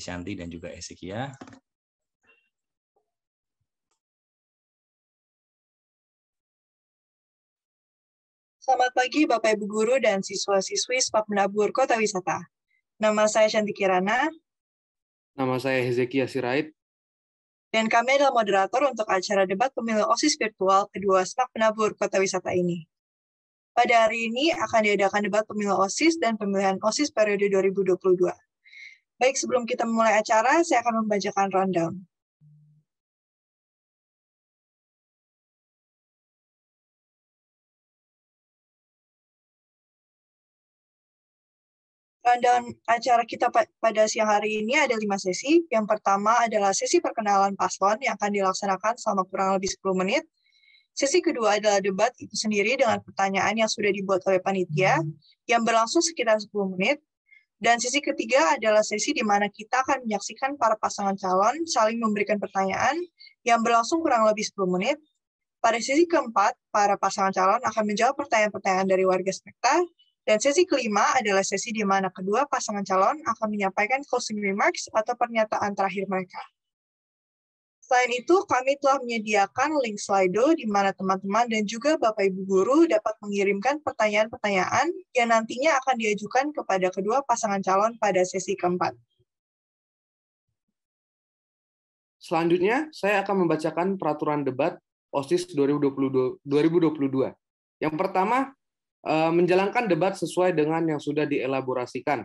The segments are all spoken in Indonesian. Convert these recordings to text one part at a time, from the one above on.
Shanti dan juga Hezekia. Selamat pagi Bapak Ibu Guru dan siswa-siswi SPAP Menabur Kota Wisata. Nama saya Shanti Kirana. Nama saya Hezekia Sirait. Dan kami adalah moderator untuk acara debat pemilu OSIS virtual kedua SPAP Menabur Kota Wisata ini. Pada hari ini akan diadakan debat pemilu OSIS dan pemilihan OSIS periode 2022. Baik, sebelum kita memulai acara, saya akan membacakan rundown. Rundown acara kita pada siang hari ini ada 5 sesi. Yang pertama adalah sesi perkenalan paslon yang akan dilaksanakan selama kurang lebih 10 menit. Sesi kedua adalah debat itu sendiri dengan pertanyaan yang sudah dibuat oleh panitia yang berlangsung sekitar 10 menit. Dan sesi ketiga adalah sesi di mana kita akan menyaksikan para pasangan calon saling memberikan pertanyaan yang berlangsung kurang lebih 10 menit. Pada sesi keempat, para pasangan calon akan menjawab pertanyaan-pertanyaan dari warga spekta. Dan sesi kelima adalah sesi di mana kedua pasangan calon akan menyampaikan closing remarks atau pernyataan terakhir mereka. Selain itu, kami telah menyediakan link Slido di mana teman-teman dan juga Bapak Ibu Guru dapat mengirimkan pertanyaan-pertanyaan yang nantinya akan diajukan kepada kedua pasangan calon pada sesi keempat. Selanjutnya, saya akan membacakan peraturan debat OSIS 2022. Yang pertama, menjalankan debat sesuai dengan yang sudah dielaborasikan.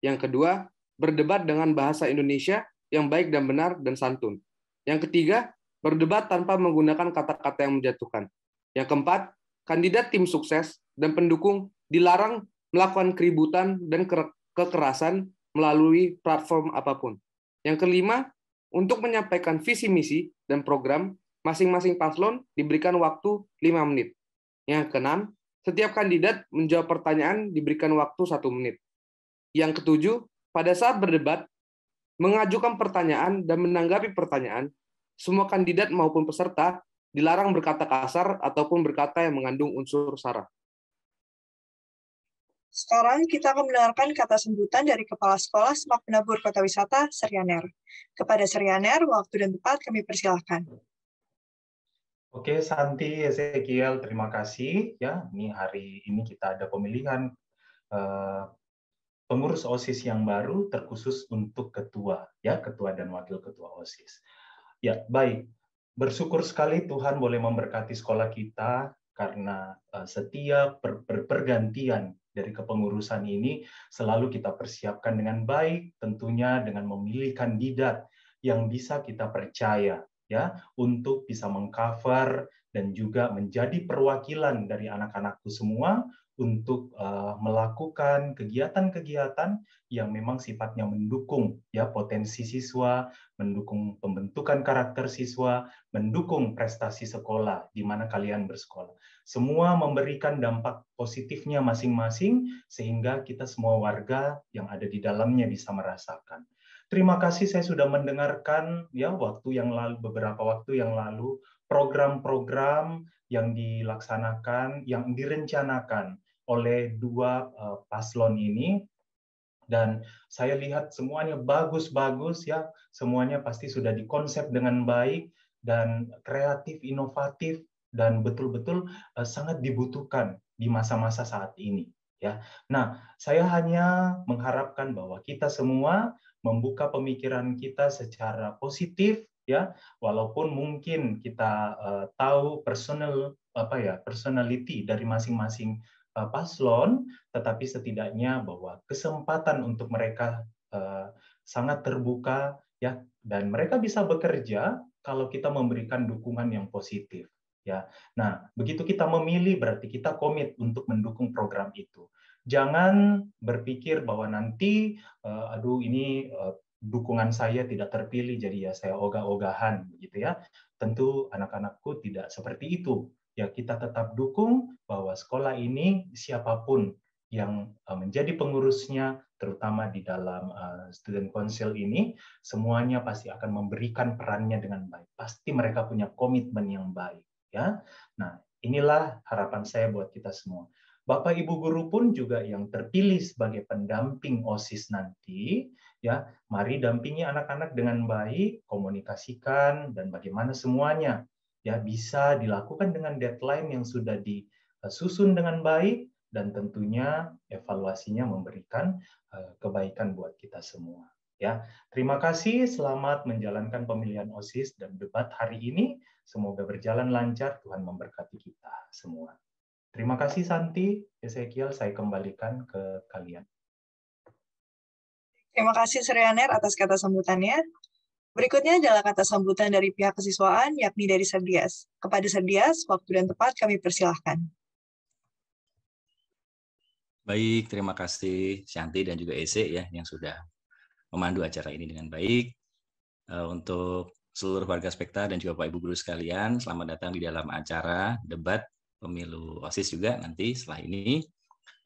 Yang kedua, berdebat dengan bahasa Indonesia yang baik dan benar dan santun. Yang ketiga, berdebat tanpa menggunakan kata-kata yang menjatuhkan. Yang keempat, kandidat tim sukses dan pendukung dilarang melakukan keributan dan kekerasan melalui platform apapun. Yang kelima, untuk menyampaikan visi misi dan program, masing-masing paslon diberikan waktu 5 menit. Yang keenam, setiap kandidat menjawab pertanyaan diberikan waktu 1 menit. Yang ketujuh, pada saat berdebat, mengajukan pertanyaan dan menanggapi pertanyaan, semua kandidat maupun peserta dilarang berkata kasar ataupun berkata yang mengandung unsur sara. Sekarang kita akan mendengarkan kata sambutan dari Kepala Sekolah SPAP Menabur Kota Wisata, Seryaner. Kepada Seryaner, waktu dan tempat kami persilahkan. Oke, Santi, Ezekiel, terima kasih. Ya, ini hari ini kita ada pemilihan pengurus OSIS yang baru terkhusus untuk ketua, ya, ketua dan wakil ketua OSIS. Ya, baik. Bersyukur sekali Tuhan boleh memberkati sekolah kita karena setiap pergantian dari kepengurusan ini selalu kita persiapkan dengan baik, tentunya dengan memilih kandidat yang bisa kita percaya, ya, untuk bisa mengcover dan juga menjadi perwakilan dari anak-anakku semua untuk melakukan kegiatan-kegiatan yang memang sifatnya mendukung, ya, potensi siswa, mendukung pembentukan karakter siswa, mendukung prestasi sekolah di mana kalian bersekolah. Semua memberikan dampak positifnya masing-masing sehingga kita semua warga yang ada di dalamnya bisa merasakan. Terima kasih, saya sudah mendengarkan, ya, beberapa waktu yang lalu program-program yang dilaksanakan, yang direncanakan oleh dua paslon ini, dan saya lihat semuanya bagus-bagus, ya, semuanya pasti sudah dikonsep dengan baik dan kreatif, inovatif, dan betul-betul sangat dibutuhkan di masa-masa saat ini, ya. Nah, saya hanya mengharapkan bahwa kita semua membuka pemikiran kita secara positif, ya, walaupun mungkin kita tahu personality dari masing-masing paslon, tetapi setidaknya bahwa kesempatan untuk mereka sangat terbuka, ya, dan mereka bisa bekerja kalau kita memberikan dukungan yang positif, ya. Nah, begitu kita memilih berarti kita komit untuk mendukung program itu. Jangan berpikir bahwa nanti ini dukungan saya tidak terpilih jadi ya saya ogah-ogahan begitu, ya. Tentu anak-anakku tidak seperti itu. Ya, kita tetap dukung bahwa sekolah ini siapapun yang menjadi pengurusnya, terutama di dalam student council ini, semuanya pasti akan memberikan perannya dengan baik. Pasti mereka punya komitmen yang baik, ya. Nah, inilah harapan saya buat kita semua. Bapak Ibu guru pun juga yang terpilih sebagai pendamping OSIS nanti, Ya, mari dampingi anak-anak dengan baik, komunikasikan dan bagaimana semuanya ya bisa dilakukan dengan deadline yang sudah disusun dengan baik dan tentunya evaluasinya memberikan kebaikan buat kita semua. Ya, terima kasih. Selamat menjalankan pemilihan OSIS dan debat hari ini. Semoga berjalan lancar. Tuhan memberkati kita semua. Terima kasih Santi, Ezekiel. Saya kembalikan ke kalian. Terima kasih Srianer atas kata sambutannya. Berikutnya adalah kata sambutan dari pihak kesiswaan, yakni dari Serdias. Kepada Serdias, waktu dan tempat kami persilahkan. Baik, terima kasih Shanti dan juga Eze ya yang sudah memandu acara ini dengan baik. Untuk seluruh warga Spekta dan juga Bapak Ibu guru sekalian, selamat datang di dalam acara debat pemilu OSIS juga nanti setelah ini.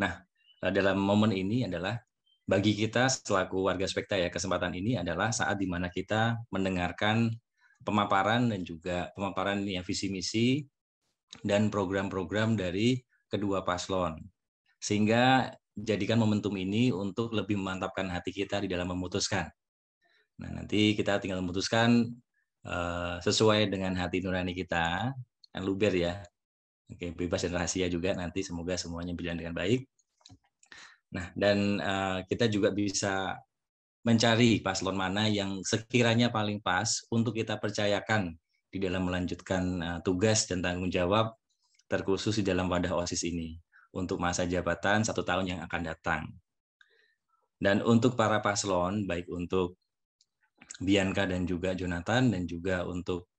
Nah, dalam momen ini adalah bagi kita selaku warga Spekta ya, kesempatan ini adalah saat di mana kita mendengarkan pemaparan dan juga pemaparan yang visi misi dan program-program dari kedua paslon. Sehingga jadikan momentum ini untuk lebih memantapkan hati kita di dalam memutuskan. Nah, nanti kita tinggal memutuskan sesuai dengan hati nurani kita, kan luber ya. Oke, bebas dan rahasia juga nanti, semoga semuanya berjalan dengan baik. Nah, dan kita juga bisa mencari paslon mana yang sekiranya paling pas untuk kita percayakan di dalam melanjutkan tugas dan tanggung jawab terkhusus di dalam wadah OSIS ini untuk masa jabatan 1 tahun yang akan datang. Dan untuk para paslon, baik untuk Bianca dan juga Jonathan, dan juga untuk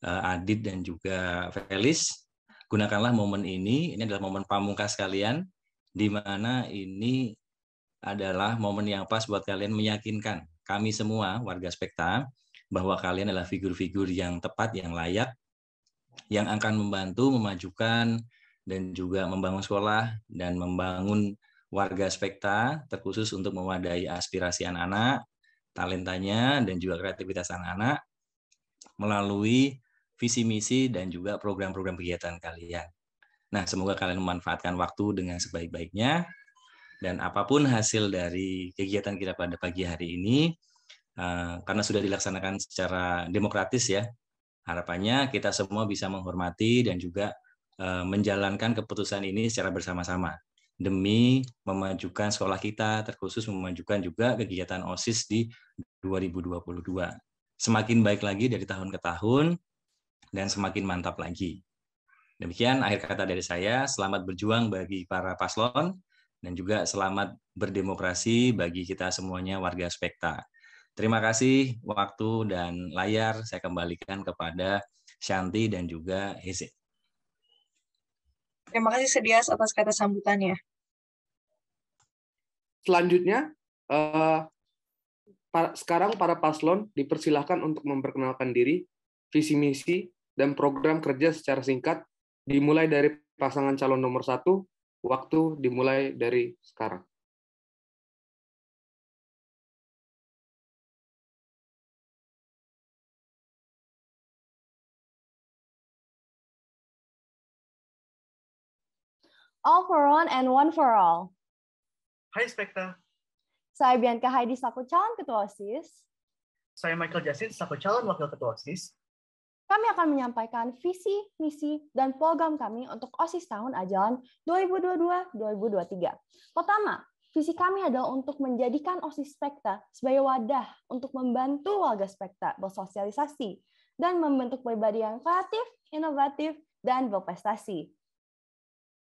Adit dan juga Felis, gunakanlah momen ini adalah momen pamungkas kalian, di mana ini adalah momen yang pas buat kalian meyakinkan kami semua warga Spekta bahwa kalian adalah figur-figur yang tepat, yang layak, yang akan membantu memajukan dan juga membangun sekolah dan membangun warga Spekta, terkhusus untuk mewadahi aspirasi anak-anak, talentanya, dan juga kreativitas anak-anak melalui visi misi dan juga program-program kegiatan kalian. Nah, semoga kalian memanfaatkan waktu dengan sebaik-baiknya, dan apapun hasil dari kegiatan kita pada pagi hari ini, karena sudah dilaksanakan secara demokratis ya, harapannya kita semua bisa menghormati dan juga menjalankan keputusan ini secara bersama-sama demi memajukan sekolah kita, terkhusus memajukan juga kegiatan OSIS di 2022. Semakin baik lagi dari tahun ke tahun dan semakin mantap lagi. Demikian akhir kata dari saya. Selamat berjuang bagi para paslon dan juga selamat berdemokrasi bagi kita semuanya warga Spekta. Terima kasih waktu dan layar saya kembalikan kepada Shanti dan juga Eze. Terima kasih Serdias atas kata sambutannya. Selanjutnya, sekarang para paslon dipersilahkan untuk memperkenalkan diri, visi misi, dan program kerja secara singkat, dimulai dari pasangan calon nomor 1, waktu dimulai dari sekarang. All for one and one for all. Hai Spekta. Saya Bianca Heidi selaku calon ketua OSIS. Saya Michael Jasin selaku calon wakil ketua OSIS. Kami akan menyampaikan visi, misi, dan program kami untuk OSIS tahun ajaran 2022-2023. Pertama, visi kami adalah untuk menjadikan OSIS Spekta sebagai wadah untuk membantu warga Spekta bersosialisasi dan membentuk pribadi yang kreatif, inovatif, dan berprestasi.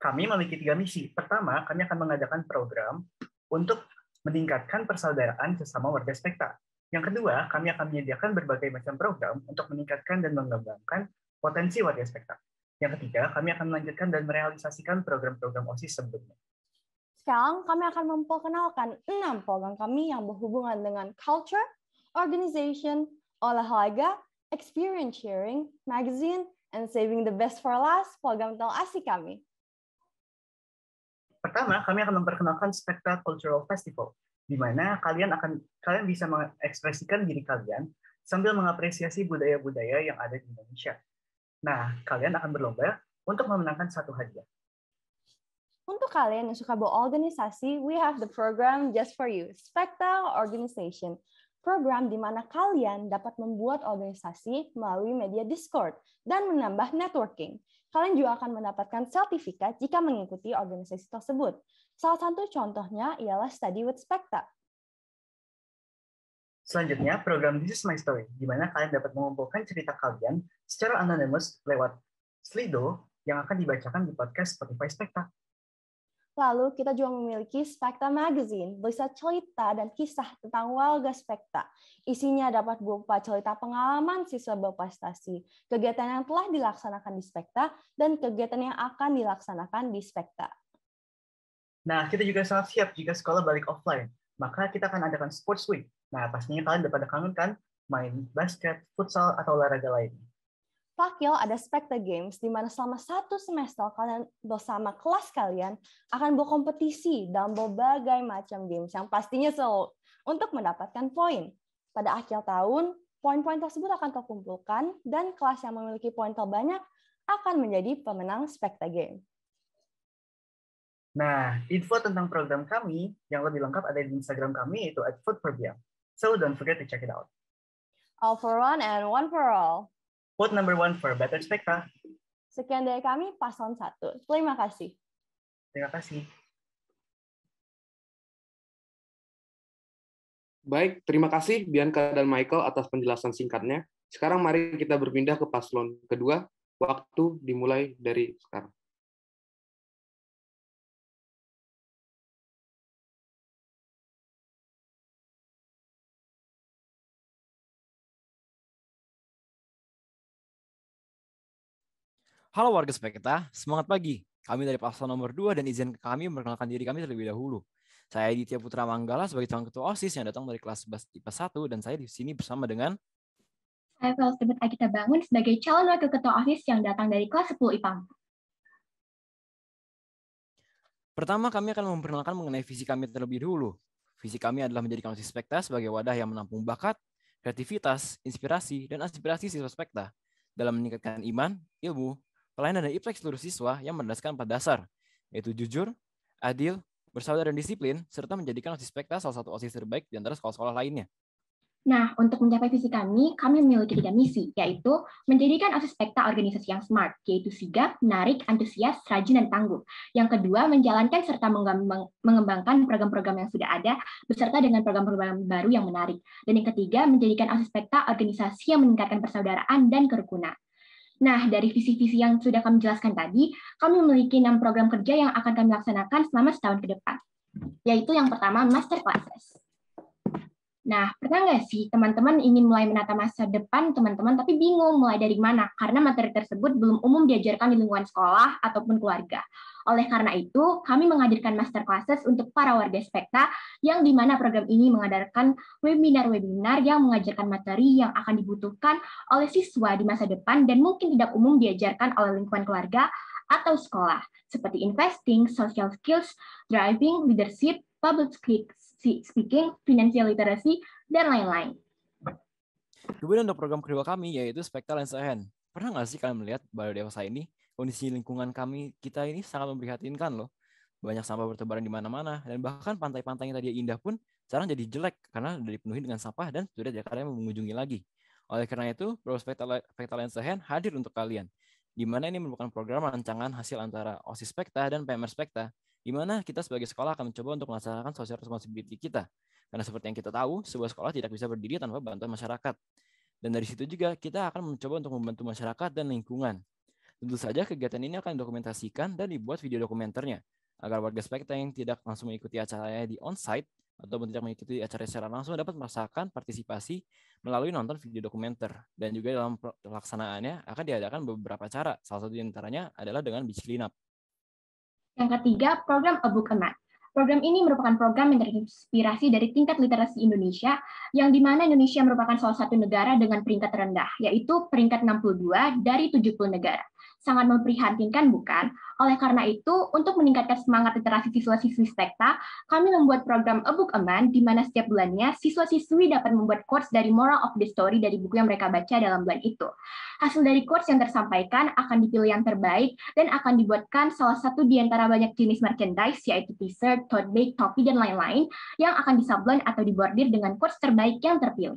Kami memiliki 3 misi. Pertama, kami akan mengadakan program untuk meningkatkan persaudaraan sesama warga Spekta. Yang kedua, kami akan menyediakan berbagai macam program untuk meningkatkan dan mengembangkan potensi warga Spekta. Yang ketiga, kami akan melanjutkan dan merealisasikan program-program OSIS sebelumnya. Sekarang kami akan memperkenalkan 6 program kami yang berhubungan dengan culture, organization, olahraga, experience sharing, magazine, and saving the best for last, program terasik kami. Pertama, kami akan memperkenalkan Spekta Cultural Festival, di mana kalian bisa mengekspresikan diri kalian sambil mengapresiasi budaya-budaya yang ada di Indonesia. Nah, kalian akan berlomba untuk memenangkan 1 hadiah. Untuk kalian yang suka berorganisasi, we have the program just for you, Spekta Organization. Program di mana kalian dapat membuat organisasi melalui media Discord dan menambah networking. Kalian juga akan mendapatkan sertifikat jika mengikuti organisasi tersebut. Salah satu contohnya ialah Study with Spekta. Selanjutnya, program This is My Story, di mana kalian dapat mengumpulkan cerita kalian secara anonymous lewat Slido yang akan dibacakan di podcast Spotify Spekta. Lalu kita juga memiliki Spekta Magazine, berisi cerita dan kisah tentang warga Spekta. Isinya dapat berupa cerita pengalaman siswa berprestasi, kegiatan yang telah dilaksanakan di Spekta, dan kegiatan yang akan dilaksanakan di Spekta. Nah, kita juga sangat siap jika sekolah balik offline. Maka kita akan adakan Sports Week. Nah, pastinya kalian udah pada kangen kan main basket, futsal, atau olahraga lain. Fakil ada Spekta Games, di mana selama 1 semester kalian bersama kelas kalian akan berkompetisi dalam berbagai macam games yang pastinya seru untuk mendapatkan poin. Pada akhir tahun, poin-poin tersebut akan terkumpulkan dan kelas yang memiliki poin terbanyak akan menjadi pemenang Spekta Game. Nah, info tentang program kami yang lebih lengkap ada di Instagram kami, yaitu @foodforbiam. So don't forget to check it out. All for one and one for all. Vote number 1 for Better Spekta. Sekian dari kami, Paslon 1. Terima kasih. Terima kasih. Baik, terima kasih Bianca dan Michael atas penjelasan singkatnya. Sekarang mari kita berpindah ke paslon kedua. Waktu dimulai dari sekarang. Halo warga Spekta, semangat pagi. Kami dari paslon nomor 2 dan izin kami memperkenalkan diri kami terlebih dahulu. Saya Aditya Putra Manggala sebagai calon ketua OSIS yang datang dari kelas 11 IPA 1 dan saya di sini bersama dengan Saya Felstebet Agita Bangun sebagai calon wakil ketua OSIS yang datang dari kelas 10 IPA 4. Pertama, kami akan memperkenalkan mengenai visi kami terlebih dahulu. Visi kami adalah menjadikan OSIS Spekta sebagai wadah yang menampung bakat, kreativitas, inspirasi, dan aspirasi siswa Spekta dalam meningkatkan iman, ilmu, pelayanan dan impact seluruh siswa yang berdasarkan 4 dasar, yaitu jujur, adil, bersaudara dan disiplin, serta menjadikan OSIS Spekta salah satu OSIS terbaik di antara sekolah-sekolah lainnya. Nah, untuk mencapai visi kami memiliki 3 misi, yaitu menjadikan OSIS Spekta organisasi yang smart, yaitu sigap, menarik, antusias, rajin, dan tangguh. Yang kedua, menjalankan serta mengembangkan program-program yang sudah ada, beserta dengan program-program baru yang menarik. Dan yang ketiga, menjadikan OSIS Spekta organisasi yang meningkatkan persaudaraan dan kerukunan. Nah, dari visi-visi yang sudah kami jelaskan tadi, kami memiliki 6 program kerja yang akan kami laksanakan selama setahun ke depan, yaitu yang pertama, Master Classes. Nah, pernah nggak sih teman-teman ingin mulai menata masa depan teman-teman, tapi bingung mulai dari mana, karena materi tersebut belum umum diajarkan di lingkungan sekolah ataupun keluarga. Oleh karena itu, kami menghadirkan Master Classes untuk para warga Spekta, yang di mana program ini mengadakan webinar-webinar yang mengajarkan materi yang akan dibutuhkan oleh siswa di masa depan dan mungkin tidak umum diajarkan oleh lingkungan keluarga atau sekolah, seperti investing, social skills, driving, leadership, public speaking, financial literacy, dan lain-lain. Kemudian untuk program kedua kami, yaitu Spekta Lensa Hand. Pernah nggak sih kalian melihat balai dewasa ini? Kondisi lingkungan kita ini sangat memprihatinkan loh. Banyak sampah bertebaran di mana-mana, dan bahkan pantai-pantai yang tadi indah pun sekarang jadi jelek karena sudah dipenuhi dengan sampah dan sudah tidak ada yang mengunjungi lagi. Oleh karena itu, program Spekta Lensa Hand hadir untuk kalian, di mana ini merupakan program rancangan hasil antara OSIS Spekta dan PMR Spekta, di mana kita sebagai sekolah akan mencoba untuk melaksanakan social responsibility kita. Karena seperti yang kita tahu, sebuah sekolah tidak bisa berdiri tanpa bantuan masyarakat. Dan dari situ juga kita akan mencoba untuk membantu masyarakat dan lingkungan. Tentu saja kegiatan ini akan didokumentasikan dan dibuat video dokumenternya, agar warga Spekta yang tidak langsung mengikuti acaranya di on-site ataupun tidak mengikuti acara secara langsung dapat merasakan partisipasi melalui nonton video dokumenter. Dan juga dalam pelaksanaannya akan diadakan beberapa cara, salah satu di antaranya adalah dengan beach cleanup. Yang ketiga, program A Book a Month. Program ini merupakan program yang terinspirasi dari tingkat literasi Indonesia, yang di mana Indonesia merupakan salah satu negara dengan peringkat terendah, yaitu peringkat 62 dari 70 negara. Sangat memprihatinkan, bukan? Oleh karena itu, untuk meningkatkan semangat literasi siswa-siswi Spekta, kami membuat program A Book a Month, di mana setiap bulannya siswa-siswi dapat membuat quotes dari moral of the story dari buku yang mereka baca dalam bulan itu. Hasil dari quotes yang tersampaikan akan dipilih yang terbaik dan akan dibuatkan salah satu di antara banyak jenis merchandise, yaitu t-shirt, tote bag, topi, dan lain-lain, yang akan disablon atau dibordir dengan quotes terbaik yang terpilih.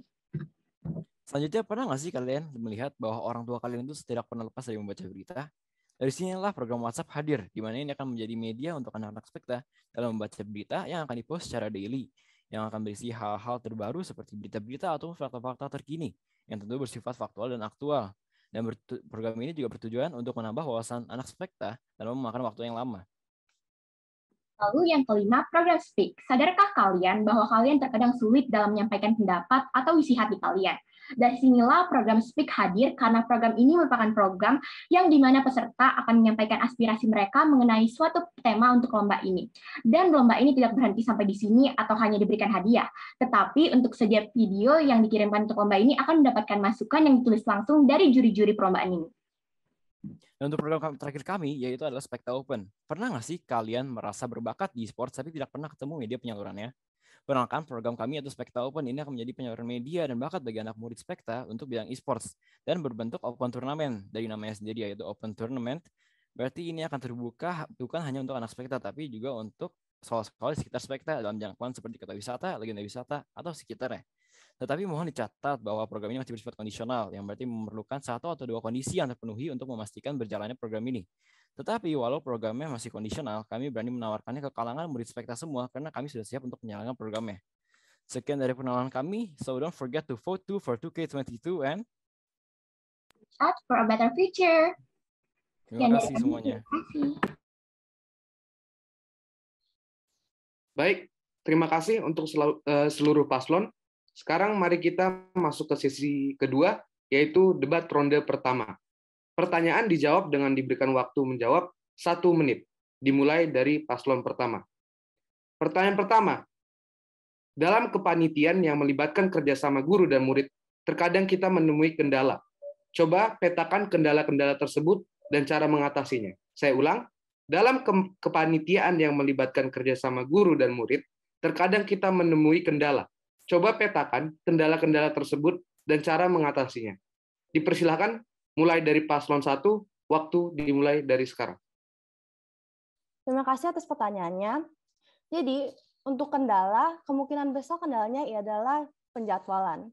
Selanjutnya, pernah nggak sih kalian melihat bahwa orang tua kalian itu tidak pernah lepas dari membaca berita? Dari sinilah program WhatsApp hadir, di mana ini akan menjadi media untuk anak-anak Spekta dalam membaca berita yang akan dipost secara daily, yang akan berisi hal-hal terbaru seperti berita-berita atau fakta-fakta terkini, yang tentu bersifat faktual dan aktual. Dan program ini juga bertujuan untuk menambah wawasan anak Spekta dalam memakan waktu yang lama. Lalu yang kelima, program Speak. Sadarkah kalian bahwa kalian terkadang sulit dalam menyampaikan pendapat atau isi hati kalian? Dari sinilah program Speak hadir, karena program ini merupakan program yang dimana peserta akan menyampaikan aspirasi mereka mengenai suatu tema untuk lomba ini. Dan lomba ini tidak berhenti sampai di sini atau hanya diberikan hadiah. Tetapi untuk setiap video yang dikirimkan untuk lomba ini akan mendapatkan masukan yang ditulis langsung dari juri-juri perlombaan ini. Dan untuk program terakhir kami, yaitu adalah Spekta Open. Pernah nggak sih kalian merasa berbakat di e-sports tapi tidak pernah ketemu media penyalurannya? Perkenalkan, program kami yaitu Spekta Open ini akan menjadi penyaluran media dan bakat bagi anak murid Spekta untuk bidang e-sports dan berbentuk open turnamen. Dari namanya sendiri yaitu open tournament, berarti ini akan terbuka bukan hanya untuk anak Spekta tapi juga untuk sekolah-sekolah di sekitar Spekta dalam jangkauan seperti Kota Wisata, Legenda Wisata, atau sekitarnya. Tetapi mohon dicatat bahwa program ini masih bersifat kondisional, yang berarti memerlukan 1 atau 2 kondisi yang terpenuhi untuk memastikan berjalannya program ini. Tetapi walau programnya masih kondisional, kami berani menawarkannya ke kalangan murid Spekta semua karena kami sudah siap untuk menjalankan programnya. Sekian dari perkenalan kami, so don't forget to vote for 2K22 and Out for a better future. terima kasih semuanya. Baik, terima kasih untuk seluruh paslon. Sekarang mari kita masuk ke sesi kedua, yaitu debat ronde pertama. Pertanyaan dijawab dengan diberikan waktu menjawab 1 menit, dimulai dari paslon pertama. Pertanyaan pertama, dalam kepanitiaan yang melibatkan kerjasama guru dan murid, terkadang kita menemui kendala. Coba petakan kendala-kendala tersebut dan cara mengatasinya. Saya ulang, dalam kepanitiaan yang melibatkan kerjasama guru dan murid, terkadang kita menemui kendala. Coba petakan kendala-kendala tersebut dan cara mengatasinya. Dipersilakan mulai dari paslon 1, waktu dimulai dari sekarang. Terima kasih atas pertanyaannya. Jadi, untuk kendala, kemungkinan besar kendalanya adalah penjadwalan.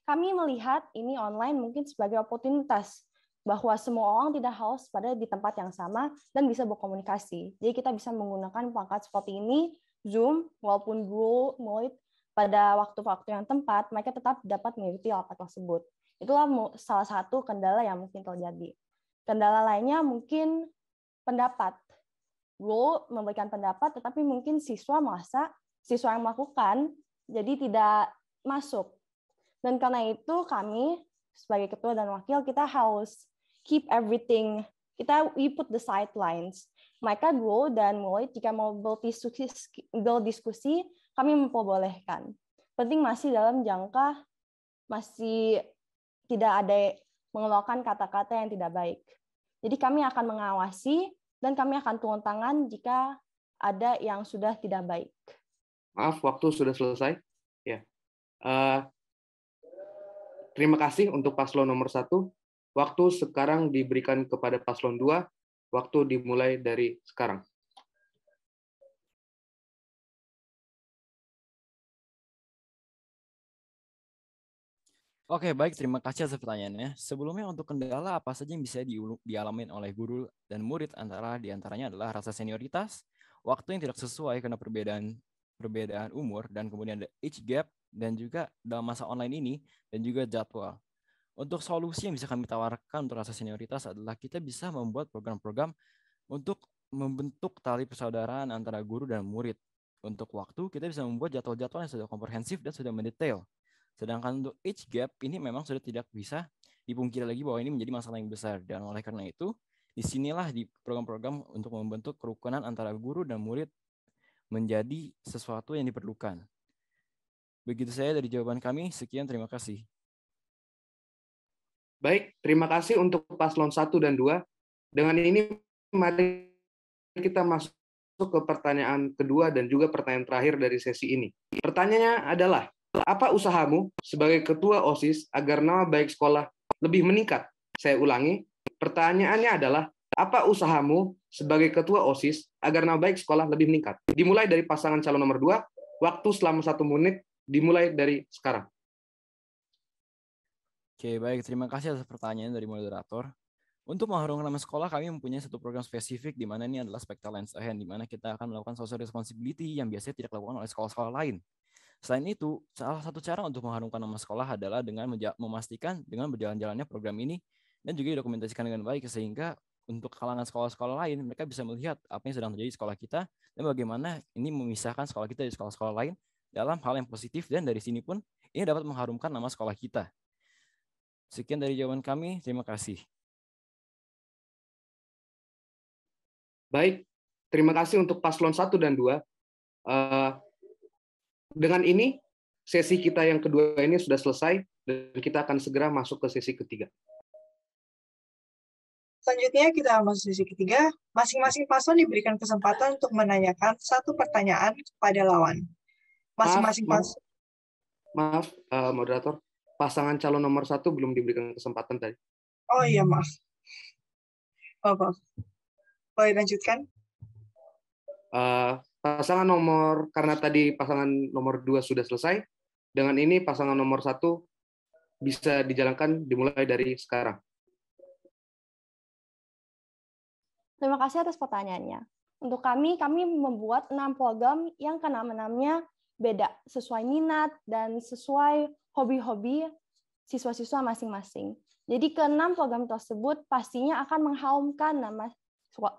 Kami melihat ini online mungkin sebagai oportunitas, bahwa semua orang tidak harus pada di tempat yang sama dan bisa berkomunikasi. Jadi kita bisa menggunakan perangkat seperti ini, Zoom, walaupun guru, murid, pada waktu-waktu yang tepat, mereka tetap dapat mengikuti rapat tersebut. Itulah salah satu kendala yang mungkin terjadi. Kendala lainnya mungkin pendapat. Guru memberikan pendapat, tetapi mungkin siswa merasa siswa yang melakukan, jadi tidak masuk. Dan karena itu kami sebagai ketua dan wakil, kita harus keep everything, we put the sidelines. Mereka guru dan murid jika mau berdiskusi, kami memperbolehkan. Penting masih dalam jangka, masih tidak ada mengeluarkan kata-kata yang tidak baik. Jadi kami akan mengawasi dan kami akan turun tangan jika ada yang sudah tidak baik. Maaf, waktu sudah selesai. Ya. Terima kasih untuk paslon nomor 1. Waktu sekarang diberikan kepada paslon 2. Waktu dimulai dari sekarang. Oke, baik. Terima kasih atas pertanyaannya. Sebelumnya, untuk kendala apa saja yang bisa dialami oleh guru dan murid di antaranya adalah rasa senioritas, waktu yang tidak sesuai karena perbedaan umur, dan kemudian ada age gap, dan juga dalam masa online ini, dan juga jadwal. Untuk solusi yang bisa kami tawarkan untuk rasa senioritas adalah kita bisa membuat program-program untuk membentuk tali persaudaraan antara guru dan murid. Untuk waktu, kita bisa membuat jadwal-jadwal yang sudah komprehensif dan sudah mendetail. Sedangkan untuk age gap, ini memang sudah tidak bisa dipungkiri lagi bahwa ini menjadi masalah yang besar. Dan oleh karena itu, disinilah di program-program untuk membentuk kerukunan antara guru dan murid menjadi sesuatu yang diperlukan. Begitu saya dari jawaban kami. Sekian, terima kasih. Baik, terima kasih untuk paslon 1 dan 2. Dengan ini, mari kita masuk ke pertanyaan kedua dan juga pertanyaan terakhir dari sesi ini. Pertanyaannya adalah, apa usahamu sebagai ketua OSIS agar nama baik sekolah lebih meningkat? Saya ulangi, pertanyaannya adalah, apa usahamu sebagai ketua OSIS agar nama baik sekolah lebih meningkat? Dimulai dari pasangan calon nomor 2, waktu selama 1 menit, dimulai dari sekarang. Oke, baik. Terima kasih atas pertanyaan dari moderator. Untuk mengharumkan nama sekolah, kami mempunyai satu program spesifik di mana ini adalah Specta Lens Ahead, di mana kita akan melakukan social responsibility yang biasanya tidak dilakukan oleh sekolah-sekolah lain. Selain itu, salah satu cara untuk mengharumkan nama sekolah adalah dengan memastikan dengan berjalan-jalannya program ini dan juga didokumentasikan dengan baik, sehingga untuk kalangan sekolah-sekolah lain, mereka bisa melihat apa yang sedang terjadi di sekolah kita dan bagaimana ini memisahkan sekolah kita dari sekolah-sekolah lain dalam hal yang positif, dan dari sini pun ini dapat mengharumkan nama sekolah kita. Sekian dari jawaban kami, terima kasih. Baik, terima kasih untuk paslon 1 dan 2. Dengan ini, sesi kita yang kedua ini sudah selesai, dan kita akan segera masuk ke sesi ketiga. Selanjutnya kita masuk sesi ketiga. Masing-masing paslon diberikan kesempatan untuk menanyakan satu pertanyaan kepada lawan. Masing-masing paslon. Maaf, moderator. Pasangan calon nomor 1 belum diberikan kesempatan tadi. Oh iya, maaf. Maaf. Boleh lanjutkan? Pasangan nomor, karena tadi pasangan nomor 2 sudah selesai, dengan ini pasangan nomor 1 bisa dijalankan dimulai dari sekarang. Terima kasih atas pertanyaannya. Untuk kami membuat 6 program yang keenam-enamnya beda, sesuai minat dan sesuai hobi-hobi siswa-siswa masing-masing. Jadi ke-6 program tersebut pastinya akan mengharumkan nama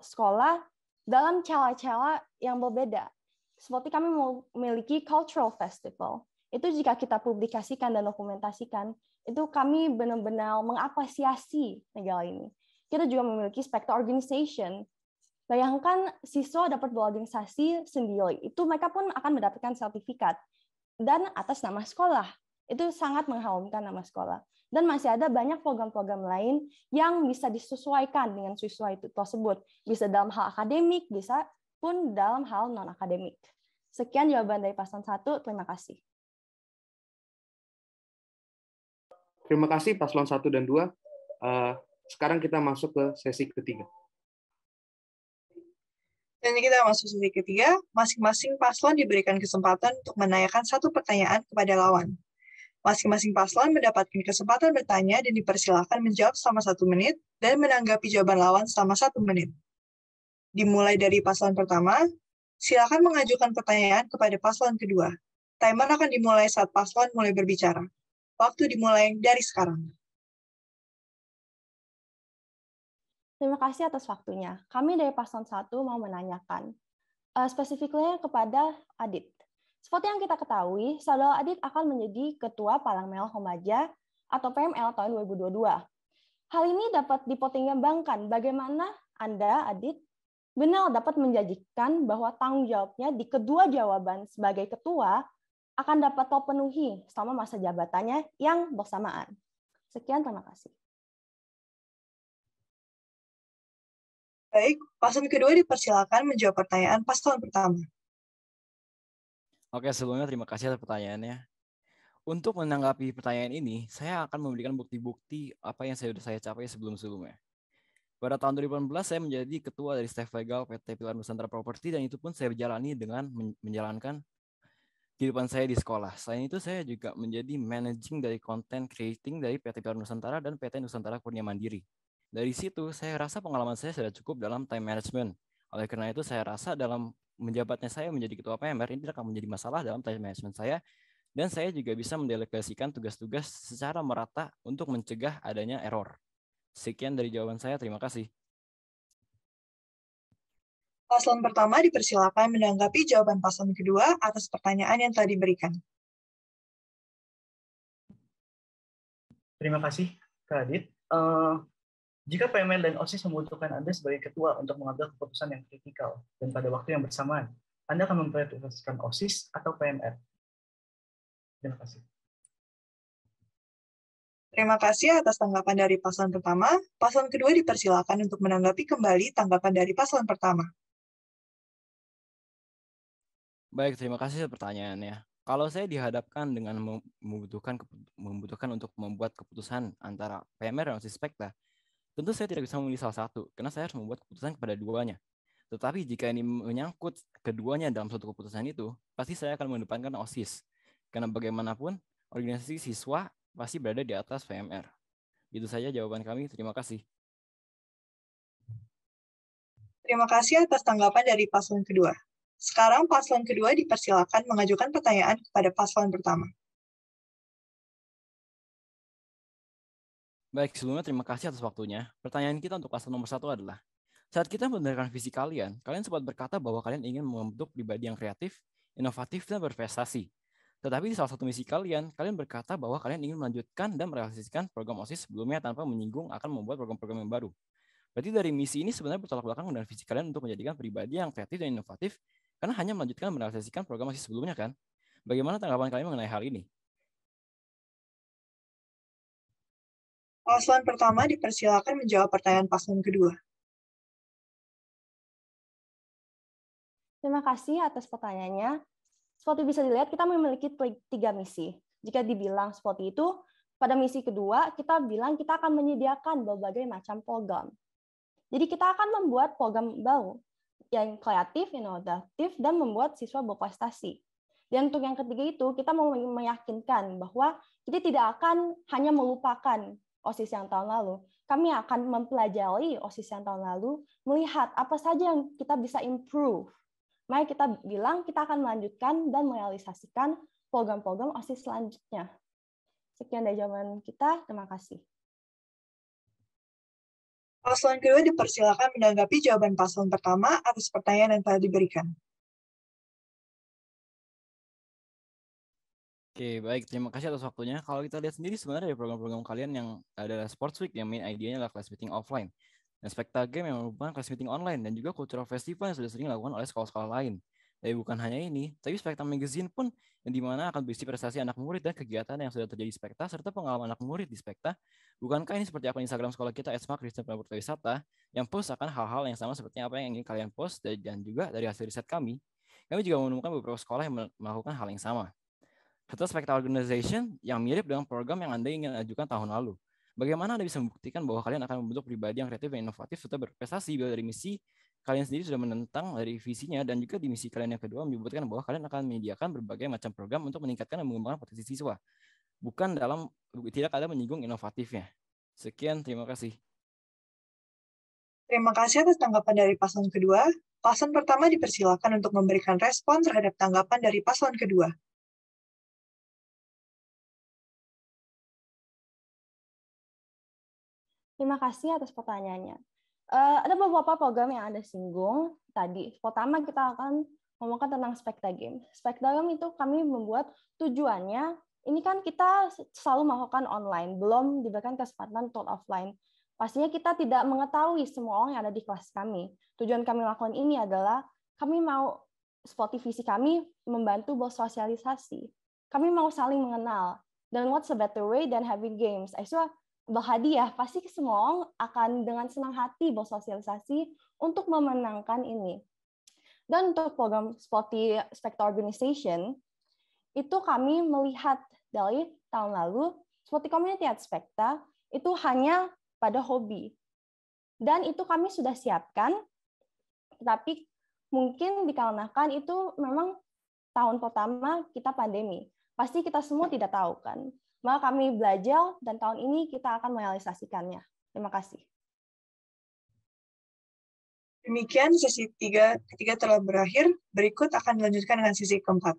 sekolah dalam cara-cara yang berbeda. Seperti kami memiliki cultural festival. Itu jika kita publikasikan dan dokumentasikan, itu kami benar-benar mengapresiasi negara ini. Kita juga memiliki Specta Organization. Bayangkan siswa dapat berorganisasi sendiri, itu mereka pun akan mendapatkan sertifikat. Dan atas nama sekolah, itu sangat mengharumkan nama sekolah. Dan masih ada banyak program-program lain yang bisa disesuaikan dengan siswa itu tersebut. Bisa dalam hal akademik, bisa pun dalam hal non-akademik. Sekian jawaban dari paslon 1, terima kasih. Terima kasih paslon 1 dan 2. Sekarang kita masuk ke sesi ketiga. Dan kita masuk sesi ketiga, masing-masing paslon diberikan kesempatan untuk menanyakan satu pertanyaan kepada lawan. Masing-masing paslon mendapatkan kesempatan bertanya dan dipersilakan menjawab selama 1 menit dan menanggapi jawaban lawan selama 1 menit. Dimulai dari paslon pertama, silakan mengajukan pertanyaan kepada paslon kedua. Timer akan dimulai saat paslon mulai berbicara. Waktu dimulai dari sekarang. Terima kasih atas waktunya. Kami dari paslon 1 mau menanyakan spesifiknya kepada Adit. Seperti yang kita ketahui, Saudara Adit akan menjadi Ketua Palang Merah Remaja atau PML tahun 2022. Hal ini dapat dipertimbangkan bagaimana Anda, Adit, benar dapat menjanjikan bahwa tanggung jawabnya di kedua jawaban sebagai ketua akan dapat terpenuhi selama masa jabatannya yang bersamaan. Sekian, terima kasih. Baik, paslon kedua dipersilakan menjawab pertanyaan paslon pertama. Oke, sebelumnya terima kasih atas pertanyaannya. Untuk menanggapi pertanyaan ini, saya akan memberikan bukti-bukti apa yang sudah saya capai sebelum-sebelumnya. Pada tahun 2018, saya menjadi ketua dari staf legal PT Pilar Nusantara Property, dan itu pun saya jalani dengan menjalankan kehidupan saya di sekolah. Selain itu, saya juga menjadi managing dari content creating dari PT Pilar Nusantara dan PT Nusantara Kurnia Mandiri. Dari situ, saya rasa pengalaman saya sudah cukup dalam time management. Oleh karena itu, saya rasa dalam menjabatnya saya menjadi ketua PMR ini tidak akan menjadi masalah dalam time management saya, dan saya juga bisa mendelegasikan tugas-tugas secara merata untuk mencegah adanya error. Sekian dari jawaban saya, terima kasih. Paslon pertama dipersilakan menanggapi jawaban paslon kedua atas pertanyaan yang telah diberikan. Terima kasih, Kak Adit. Jika PML dan OSIS membutuhkan Anda sebagai ketua untuk mengambil keputusan yang kritikal dan pada waktu yang bersamaan, Anda akan memprioritaskan OSIS atau PMR? Terima kasih. Terima kasih atas tanggapan dari paslon pertama. Paslon kedua dipersilakan untuk menanggapi kembali tanggapan dari paslon pertama. Baik, terima kasih atas pertanyaannya. Kalau saya dihadapkan dengan membutuhkan untuk membuat keputusan antara PMR dan OSIS Spekta, tentu saya tidak bisa memilih salah satu, karena saya harus membuat keputusan kepada duanya. Tetapi jika ini menyangkut keduanya dalam suatu keputusan itu, pasti saya akan mengedepankan OSIS. Karena bagaimanapun, organisasi siswa pasti berada di atas PMR. Itu saja jawaban kami. Terima kasih. Terima kasih atas tanggapan dari paslon kedua. Sekarang paslon kedua dipersilakan mengajukan pertanyaan kepada paslon pertama. Baik, sebelumnya terima kasih atas waktunya. Pertanyaan kita untuk paslon nomor 1 adalah, saat kita mendengarkan visi kalian sempat berkata bahwa kalian ingin membentuk pribadi yang kreatif, inovatif, dan berprestasi. Tetapi di salah satu misi kalian berkata bahwa kalian ingin melanjutkan dan merealisasikan program OSIS sebelumnya tanpa menyinggung akan membuat program-program yang baru. Berarti dari misi ini sebenarnya bertolak belakang dengan visi kalian untuk menjadikan pribadi yang kreatif dan inovatif, karena hanya melanjutkan dan merealisasikan program OSIS sebelumnya, kan? Bagaimana tanggapan kalian mengenai hal ini? Paslon pertama dipersilakan menjawab pertanyaan paslon kedua. Terima kasih atas pertanyaannya. Seperti bisa dilihat, kita memiliki 3 misi. Jika dibilang seperti itu, pada misi kedua, kita bilang kita akan menyediakan berbagai macam program. Jadi kita akan membuat program baru yang kreatif, inovatif, dan membuat siswa berprestasi. Dan untuk yang ketiga itu, kita mau meyakinkan bahwa kita tidak akan hanya melupakan OSIS yang tahun lalu. Kami akan mempelajari OSIS yang tahun lalu, melihat apa saja yang kita bisa improve. Mari kita bilang kita akan melanjutkan dan merealisasikan program-program OSIS selanjutnya. Sekian dari jawaban kita. Terima kasih. Paslon kedua dipersilakan menanggapi jawaban paslon pertama atas pertanyaan yang telah diberikan. Oke, baik. Terima kasih atas waktunya. Kalau kita lihat sendiri sebenarnya dari program-program kalian yang ada Sports Week yang main idenya adalah class meeting offline. Dan Spekta Game yang merupakan class meeting online dan juga cultural festival yang sudah sering dilakukan oleh sekolah-sekolah lain. Tapi bukan hanya ini, tapi Spekta Magazine pun yang dimana akan berisi prestasi anak murid dan kegiatan yang sudah terjadi di Spekta serta pengalaman anak murid di Spekta. Bukankah ini seperti akun Instagram sekolah kita @sma Kristen Pramuka Wisata yang post akan hal-hal yang sama seperti apa yang ingin kalian post, dan juga dari hasil riset kami juga menemukan beberapa sekolah yang melakukan hal yang sama. Serta Spekta Organization yang mirip dengan program yang Anda ingin ajukan tahun lalu. Bagaimana Anda bisa membuktikan bahwa kalian akan membentuk pribadi yang kreatif dan inovatif serta berprestasi bila dari misi kalian sendiri sudah menentang dari visinya, dan juga di misi kalian yang kedua menyebutkan bahwa kalian akan menyediakan berbagai macam program untuk meningkatkan dan mengembangkan potensi siswa. Tidak ada menyinggung inovatifnya. Sekian, terima kasih. Terima kasih atas tanggapan dari paslon kedua. Paslon pertama dipersilakan untuk memberikan respon terhadap tanggapan dari paslon kedua. Terima kasih atas pertanyaannya. Ada beberapa program yang Anda singgung tadi. Pertama, kita akan ngomongkan tentang Spekta Game. Spekta Game itu kami membuat tujuannya, ini kan kita selalu melakukan online, belum diberikan kesempatan untuk offline. Pastinya kita tidak mengetahui semua orang yang ada di kelas kami. Tujuan kami lakukan ini adalah kami mau, seperti visi kami, membantu bersosialisasi. Kami mau saling mengenal. Dan what's a better way than having games? Berhadiah, pasti semua orang akan dengan senang hati bersosialisasi untuk memenangkan ini. Dan untuk program seperti Spekta Organization, itu kami melihat dari tahun lalu, seperti Community at Spekta, itu hanya pada hobi. Dan itu kami sudah siapkan, tetapi mungkin dikarenakan itu memang tahun pertama kita pandemi. Pasti kita semua tidak tahu, kan? Maka kami belajar, dan tahun ini kita akan merealisasikannya. Terima kasih. Demikian sesi ketiga telah berakhir. Berikut akan dilanjutkan dengan sesi keempat.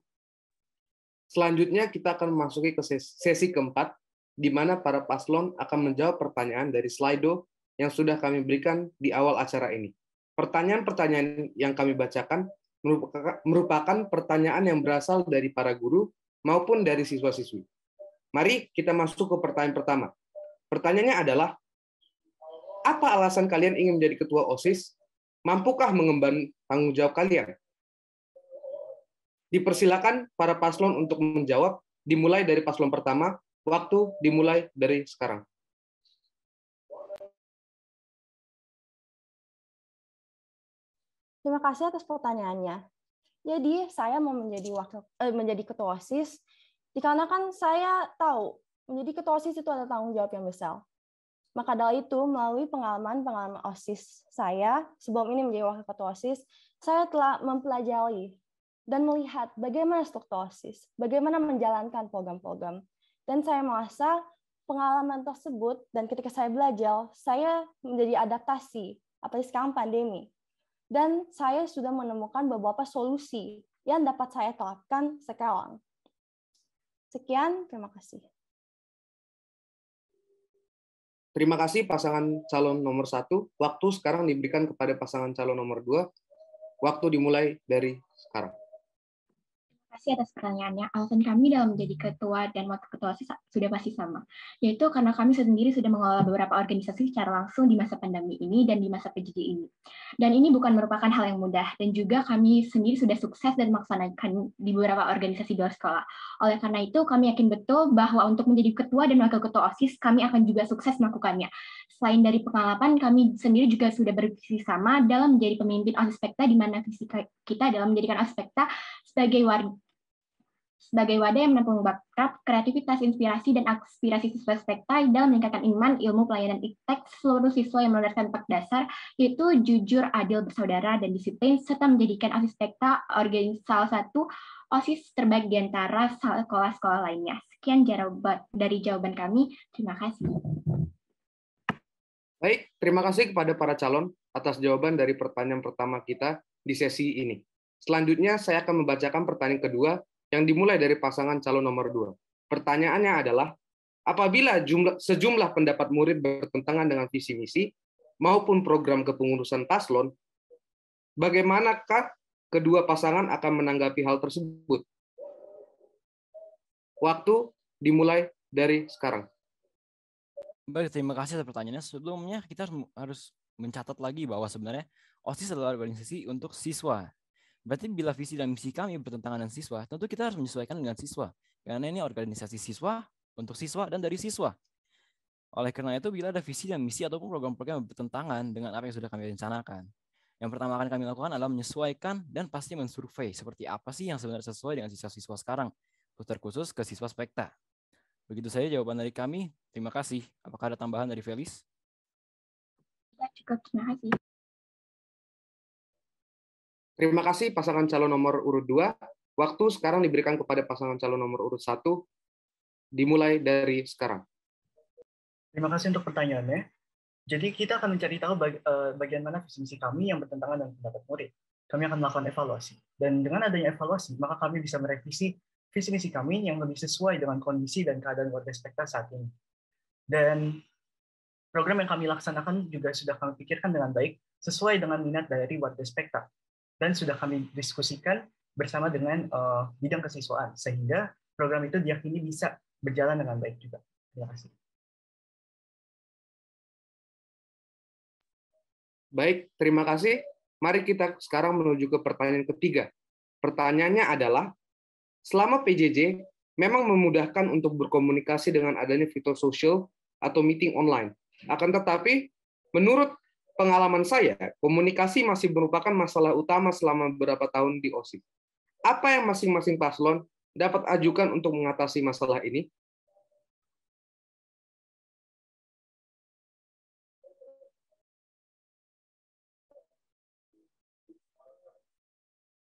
Selanjutnya kita akan memasuki ke sesi keempat, di mana para paslon akan menjawab pertanyaan dari Slido yang sudah kami berikan di awal acara ini. Pertanyaan-pertanyaan yang kami bacakan merupakan pertanyaan yang berasal dari para guru maupun dari siswa-siswi. Mari kita masuk ke pertanyaan pertama. Pertanyaannya adalah, apa alasan kalian ingin menjadi ketua OSIS? Mampukah mengemban tanggung jawab kalian? Dipersilakan para paslon untuk menjawab, dimulai dari paslon pertama, Waktu dimulai dari sekarang. Terima kasih atas pertanyaannya. Jadi saya mau menjadi ketua OSIS dikarenakan saya tahu menjadi ketua OSIS itu ada tanggung jawab yang besar. Maka dari itu, melalui pengalaman OSIS saya sebelum ini menjadi wakil ketua OSIS, saya telah mempelajari dan melihat bagaimana struktur OSIS, bagaimana menjalankan program-program. Dan saya merasa pengalaman tersebut dan ketika saya belajar, saya menjadi adaptasi, apalagi sekarang pandemi. Dan saya sudah menemukan beberapa solusi yang dapat saya terapkan sekarang. Sekian, terima kasih. Terima kasih pasangan calon nomor 1. Waktu sekarang diberikan kepada pasangan calon nomor 2. Waktu dimulai dari sekarang. Terima kasih atas pertanyaannya. Alasan kami dalam menjadi ketua dan wakil ketua OSIS sudah pasti sama, yaitu karena kami sendiri sudah mengelola beberapa organisasi secara langsung di masa pandemi ini dan di masa PJJ ini. Dan ini bukan merupakan hal yang mudah, dan juga kami sendiri sudah sukses dan melaksanakan di beberapa organisasi di luar sekolah. Oleh karena itu, kami yakin betul bahwa untuk menjadi ketua dan wakil ketua OSIS, kami akan juga sukses melakukannya. Selain dari pengalaman, kami sendiri juga sudah bervisi sama dalam menjadi pemimpin OSIS Spekta, di mana visi kita dalam menjadikan OSIS Spekta sebagai wadah yang menampung bakat, kreativitas, inspirasi, dan aspirasi siswa Spekta dalam meningkatkan iman, ilmu, pelayanan iptek seluruh siswa yang menerapkan 4 dasar, yaitu jujur, adil, bersaudara, dan disiplin, serta menjadikan OSIS Spekta salah satu OSIS terbaik di antara sekolah-sekolah lainnya. Sekian dari jawaban kami. Terima kasih. Baik, terima kasih kepada para calon atas jawaban dari pertanyaan pertama kita di sesi ini. Selanjutnya, saya akan membacakan pertanyaan kedua yang dimulai dari pasangan calon nomor 2. Pertanyaannya adalah, apabila sejumlah pendapat murid bertentangan dengan visi misi maupun program kepengurusan paslon, bagaimanakah kedua pasangan akan menanggapi hal tersebut? Waktu dimulai dari sekarang. Baik, terima kasih atas pertanyaannya. Sebelumnya kita harus mencatat lagi bahwa sebenarnya OSIS adalah organisasi untuk siswa. Berarti bila visi dan misi kami bertentangan dengan siswa, tentu kita harus menyesuaikan dengan siswa. Karena ini organisasi siswa, untuk siswa, dan dari siswa. Oleh karena itu, bila ada visi dan misi ataupun program-program yang bertentangan dengan apa yang sudah kami rencanakan, yang pertama akan kami lakukan adalah menyesuaikan dan pasti mensurvei seperti apa sih yang sebenarnya sesuai dengan siswa-siswa sekarang, terkhusus ke siswa Spekta. Begitu saja jawaban dari kami. Terima kasih. Apakah ada tambahan dari Felis? Ya, cukup. Terima kasih. Terima kasih pasangan calon nomor urut 2. Waktu sekarang diberikan kepada pasangan calon nomor urut 1. Dimulai dari sekarang. Terima kasih untuk pertanyaannya. Jadi kita akan mencari tahu bagian mana visi misi kami yang bertentangan dengan pendapat murid. Kami akan melakukan evaluasi. Dan dengan adanya evaluasi, maka kami bisa merevisi visi misi kami yang lebih sesuai dengan kondisi dan keadaan warga Spekta saat ini. Dan program yang kami laksanakan juga sudah kami pikirkan dengan baik sesuai dengan minat dari warga Spekta. Dan sudah kami diskusikan bersama dengan bidang kesiswaan, sehingga program itu diyakini bisa berjalan dengan baik juga. Terima kasih. Baik, terima kasih. Mari kita sekarang menuju ke pertanyaan ketiga. Pertanyaannya adalah, selama PJJ memang memudahkan untuk berkomunikasi dengan adanya fitur sosial atau meeting online. Akan tetapi, menurut pengalaman saya, komunikasi masih merupakan masalah utama selama beberapa tahun di OSIS. Apa yang masing-masing paslon dapat ajukan untuk mengatasi masalah ini?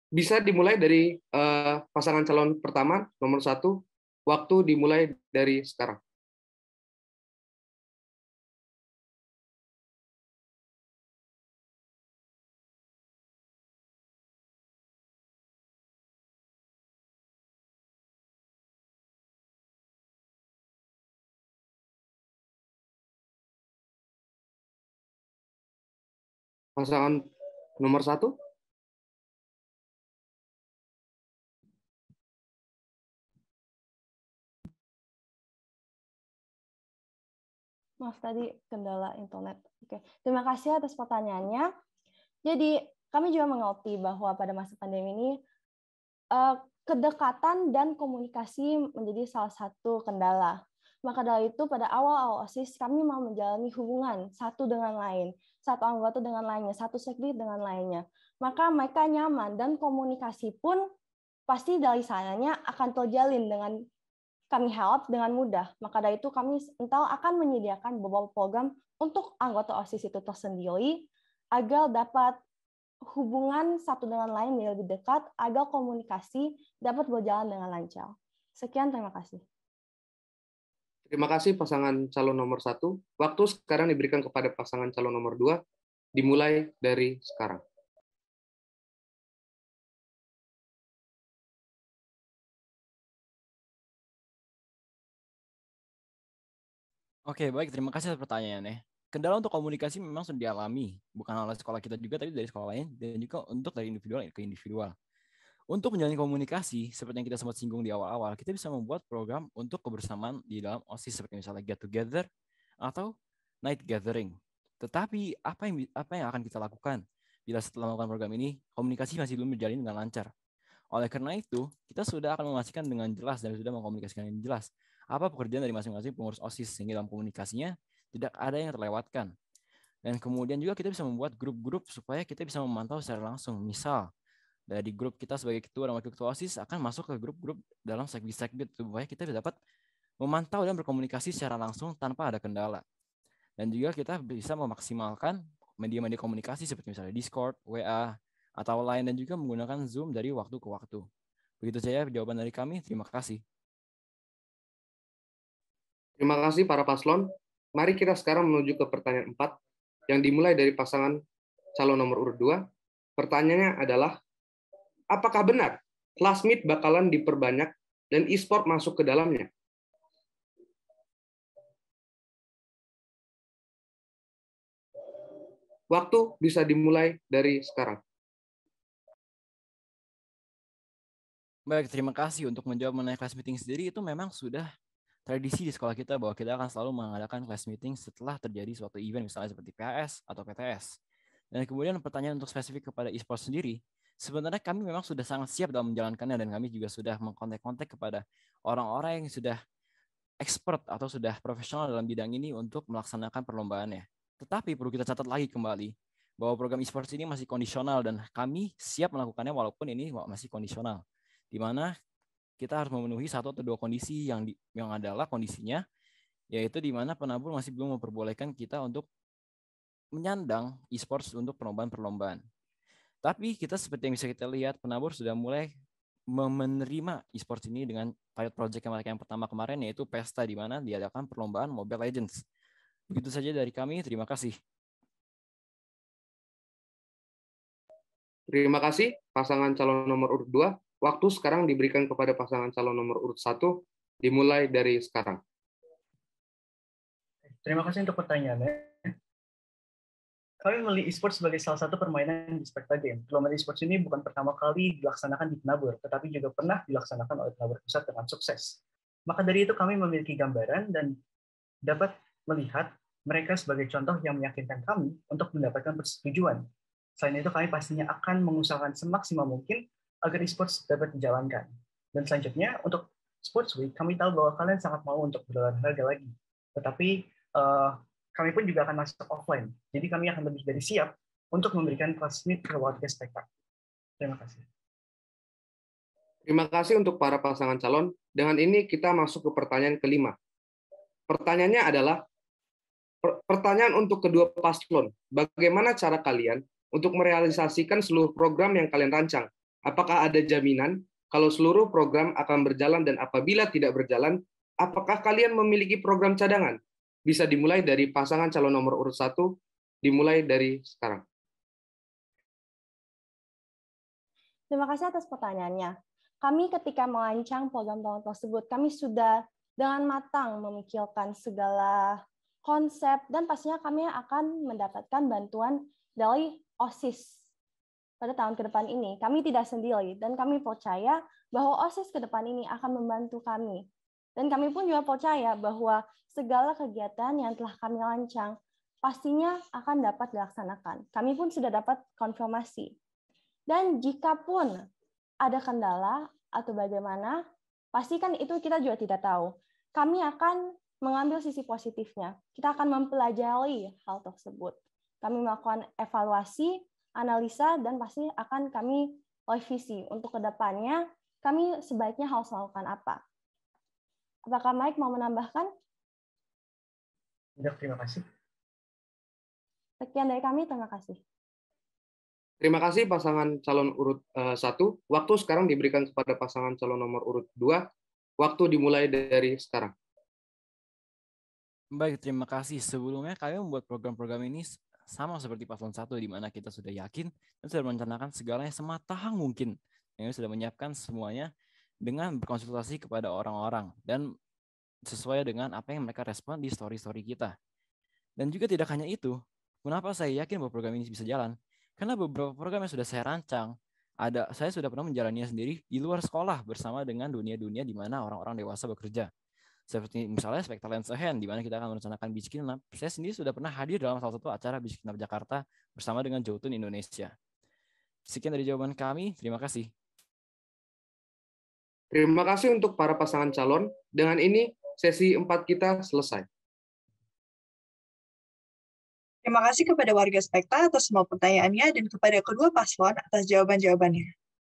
Bisa dimulai dari pasangan calon pertama, nomor 1. Waktu dimulai dari sekarang. Pasangan nomor 1. Maaf, tadi kendala internet. Oke. Terima kasih atas pertanyaannya. Jadi, kami juga mengerti bahwa pada masa pandemi ini, kedekatan dan komunikasi menjadi salah satu kendala. Maka dari itu pada awal OSIS kami mau menjalani hubungan satu dengan lain, satu anggota dengan lainnya, satu sekdit dengan lainnya. Maka mereka nyaman dan komunikasi pun pasti dari sananya akan terjalin dengan kami help dengan mudah. Maka dari itu kami akan menyediakan beberapa program untuk anggota OSIS itu tersendiri agar dapat hubungan satu dengan lain lebih dekat, agar komunikasi dapat berjalan dengan lancar. Sekian, terima kasih. Terima kasih pasangan calon nomor 1. Waktu sekarang diberikan kepada pasangan calon nomor 2, dimulai dari sekarang. Oke, baik. Terima kasih atas pertanyaannya. Kendala untuk komunikasi memang sudah dialami, bukan oleh sekolah kita juga, tapi dari sekolah lain, dan juga untuk dari individual ke individual. Untuk menjalin komunikasi, seperti yang kita sempat singgung di awal-awal, kita bisa membuat program untuk kebersamaan di dalam OSIS, seperti misalnya get together atau night gathering. Tetapi apa yang akan kita lakukan bila setelah melakukan program ini, komunikasi masih belum berjalin dengan lancar? Oleh karena itu, kita sudah akan memastikan dengan jelas dan sudah mengkomunikasikan dengan jelas apa pekerjaan dari masing-masing pengurus OSIS, sehingga dalam komunikasinya tidak ada yang terlewatkan. Dan kemudian juga kita bisa membuat grup-grup supaya kita bisa memantau secara langsung. Misal, dari grup kita sebagai ketua dan wakil ketua OSIS akan masuk ke grup-grup dalam sekbid supaya kita dapat memantau dan berkomunikasi secara langsung tanpa ada kendala. Dan juga kita bisa memaksimalkan media-media komunikasi seperti misalnya Discord, WA, atau lain, dan juga menggunakan Zoom dari waktu ke waktu. Begitu saja jawaban dari kami. Terima kasih. Terima kasih para paslon. Mari kita sekarang menuju ke pertanyaan 4 yang dimulai dari pasangan calon nomor urut 2. Pertanyaannya adalah, apakah benar Classmeet bakalan diperbanyak dan e-sport masuk ke dalamnya? Waktu bisa dimulai dari sekarang. Baik, terima kasih. Untuk menjawab mengenai class meeting sendiri, itu memang sudah tradisi di sekolah kita bahwa kita akan selalu mengadakan class meeting setelah terjadi suatu event, misalnya seperti PAS atau PTS. Dan kemudian pertanyaan untuk spesifik kepada e-sport sendiri, sebenarnya kami memang sudah sangat siap dalam menjalankannya, dan kami juga sudah mengkontak-kontak kepada orang-orang yang sudah expert atau sudah profesional dalam bidang ini untuk melaksanakan perlombaannya. Tetapi perlu kita catat lagi kembali bahwa program e-sports ini masih kondisional, dan kami siap melakukannya walaupun ini masih kondisional, di mana kita harus memenuhi 1 atau 2 kondisi yang adalah kondisinya, yaitu di mana penabur masih belum memperbolehkan kita untuk menyandang e-sports untuk perlombaan-perlombaan. Tapi kita seperti yang bisa kita lihat, penabur sudah mulai menerima e-sports ini dengan pilot project yang mereka yang pertama kemarin, yaitu Pesta, di mana diadakan perlombaan Mobile Legends. Begitu saja dari kami, terima kasih. Terima kasih pasangan calon nomor urut 2. Waktu sekarang diberikan kepada pasangan calon nomor urut 1, dimulai dari sekarang. Terima kasih untuk pertanyaannya. Kami melihat e-sport sebagai salah satu permainan di Spekta Game. Perlombaan e-sport ini bukan pertama kali dilaksanakan di Penabur, tetapi juga pernah dilaksanakan oleh Penabur Pusat dengan sukses. Maka dari itu kami memiliki gambaran dan dapat melihat mereka sebagai contoh yang meyakinkan kami untuk mendapatkan persetujuan. Selain itu, kami pastinya akan mengusahakan semaksimal mungkin agar e-sports dapat dijalankan. Dan selanjutnya, untuk Sports Week, kami tahu bahwa kalian sangat mau untuk berolahraga lagi. Tetapi kami pun juga akan masuk offline. Jadi kami akan lebih dari siap untuk memberikan class meet ke warga Spekta. Terima kasih. Terima kasih untuk para pasangan calon. Dengan ini kita masuk ke pertanyaan kelima. Pertanyaannya adalah, pertanyaan untuk kedua paslon. Bagaimana cara kalian untuk merealisasikan seluruh program yang kalian rancang? Apakah ada jaminan kalau seluruh program akan berjalan, dan apabila tidak berjalan, apakah kalian memiliki program cadangan? Bisa dimulai dari pasangan calon nomor urut 1, dimulai dari sekarang. Terima kasih atas pertanyaannya. Kami ketika merancang program tersebut, kami sudah dengan matang memikirkan segala konsep, dan pastinya kami akan mendapatkan bantuan dari OSIS. Pada tahun ke depan ini, kami tidak sendiri, dan kami percaya bahwa OSIS ke depan ini akan membantu kami. Dan kami pun juga percaya bahwa segala kegiatan yang telah kami rancang pastinya akan dapat dilaksanakan. Kami pun sudah dapat konfirmasi. Dan jika pun ada kendala atau bagaimana, pastikan itu kita juga tidak tahu. Kami akan mengambil sisi positifnya. Kita akan mempelajari hal tersebut. Kami melakukan evaluasi, analisa, dan pasti akan kami revisi untuk kedepannya kami sebaiknya harus melakukan apa. Apakah Mike mau menambahkan? Tidak, terima kasih. Sekian dari kami, terima kasih. Terima kasih pasangan calon urut 1. Waktu sekarang diberikan kepada pasangan calon nomor urut 2. Waktu dimulai dari sekarang. Baik, terima kasih. Sebelumnya kami membuat program-program ini sama seperti paslon 1, di mana kita sudah yakin dan sudah merencanakan segalanya sematang mungkin. Yang sudah menyiapkan semuanya dengan berkonsultasi kepada orang-orang dan sesuai dengan apa yang mereka respon di story-story kita. Dan juga tidak hanya itu, kenapa saya yakin bahwa program ini bisa jalan? Karena beberapa program yang sudah saya rancang, saya sudah pernah menjalaninya sendiri di luar sekolah bersama dengan dunia-dunia di mana orang-orang dewasa bekerja. Seperti misalnya Spectacle Hand, di mana kita akan merencanakan Beach Cleanup. Saya sendiri sudah pernah hadir dalam salah satu acara Beach Cleanup Jakarta bersama dengan Jotun Indonesia. Sekian dari jawaban kami, terima kasih. Terima kasih untuk para pasangan calon. Dengan ini, sesi 4 kita selesai. Terima kasih kepada warga Spekta atas semua pertanyaannya dan kepada kedua paslon atas jawaban-jawabannya.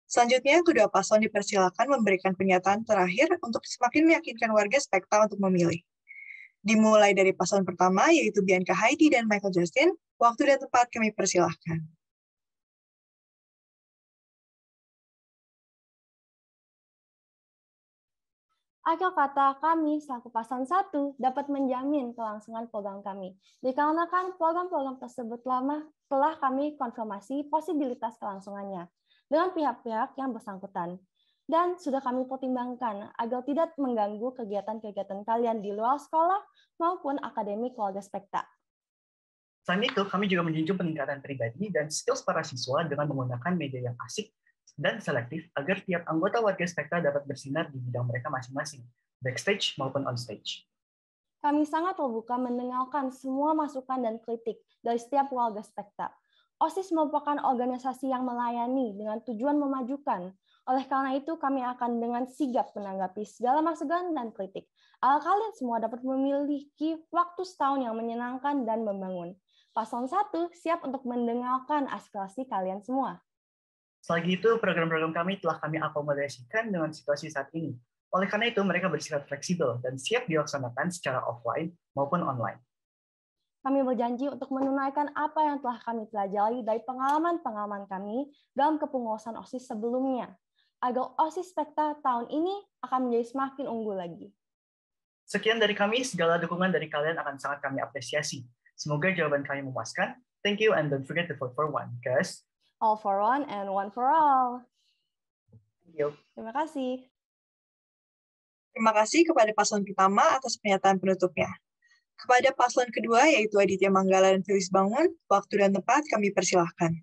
Selanjutnya, kedua paslon dipersilakan memberikan pernyataan terakhir untuk semakin meyakinkan warga Spekta untuk memilih. Dimulai dari paslon pertama, yaitu Bianca Heidi dan Michael Justin, waktu dan tempat kami persilahkan. Akhir kata, kami selaku paslon 1 dapat menjamin kelangsungan program kami. Dikarenakan program-program tersebut telah kami konfirmasi posibilitas kelangsungannya dengan pihak-pihak yang bersangkutan. Dan sudah kami pertimbangkan agar tidak mengganggu kegiatan-kegiatan kalian di luar sekolah maupun akademik keluarga Spekta. Selain itu, kami juga menjunjung peningkatan pribadi dan skills para siswa dengan menggunakan media yang asik dan selektif agar tiap anggota warga Spekta dapat bersinar di bidang mereka masing-masing, backstage maupun onstage. Kami sangat terbuka mendengarkan semua masukan dan kritik dari setiap warga Spekta. OSIS merupakan organisasi yang melayani dengan tujuan memajukan. Oleh karena itu, kami akan dengan sigap menanggapi segala masukan dan kritik, agar kalian semua dapat memiliki waktu setahun yang menyenangkan dan membangun. Paslon 1 siap untuk mendengarkan aspirasi kalian semua. Selagi itu, program-program kami telah kami akomodasikan dengan situasi saat ini. Oleh karena itu, mereka bersifat fleksibel dan siap dilaksanakan secara offline maupun online. Kami berjanji untuk menunaikan apa yang telah kami pelajari dari pengalaman-pengalaman kami dalam kepengurusan OSIS sebelumnya, agar OSIS Spekta tahun ini akan menjadi semakin unggul lagi. Sekian dari kami, segala dukungan dari kalian akan sangat kami apresiasi. Semoga jawaban kami memuaskan. Thank you and don't forget to vote for one, guys. All for one and one for all. Thank you. Terima kasih. Terima kasih kepada paslon pertama atas pernyataan penutupnya. Kepada paslon kedua, yaitu Aditya Manggala dan Felis Bangun, waktu dan tempat kami persilahkan.